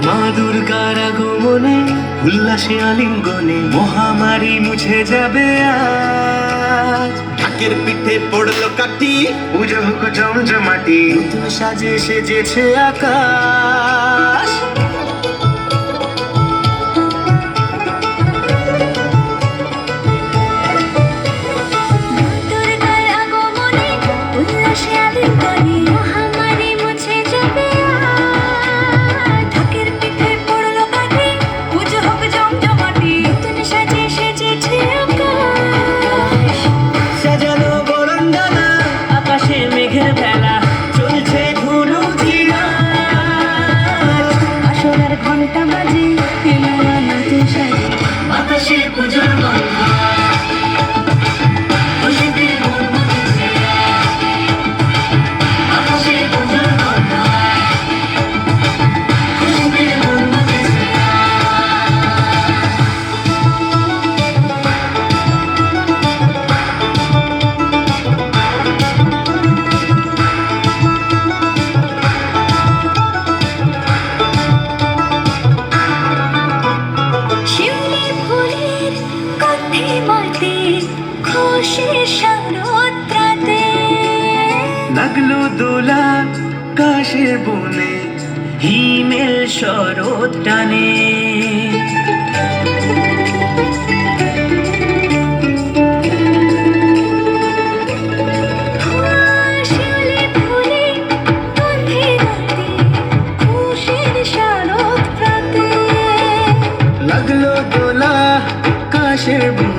মা দুর্গার আগমনে উল্লাসে আলিঙ্গনে মহামারী মুছে যাবে আজ। ঢাকের পিঠে পড়লো কাঠি, পুজো হোক জমজমাটি, নতুন সাজে সেজেছে আকাশ। দুর্গার আগমনে উল্লাসে আলিঙ্গনে মহামারী মুছে যাবে আজ। ঢাকের পিঠে পড়লো কাঠি, পুজো হোক জমজমাটি, নতুন সাজে সেজেছে আকাশ। সাজানো বরণডালা, আকাশে মেঘের ভেলা, চলছে ধুনু ঝিনাজ। আসরের ঘন্টা বাজে, এলো নতুন সাজে, বাতাসে পুজোর গন্ধ, খুশিতে মন মজেছে। বাতাসে পুজোর গন্ধ, খুশিতে মন মজেছে। শিউলি ফুলের গন্ধে মাটি, খুশির শারদরাতে। লাগলো দোলা কাশের বনে, হিমেল শরৎ টানে। শিউলি ফুলের গন্ধে মাটি, খুশির শারদরাতে। লাগলো দোলা কাশের বনে,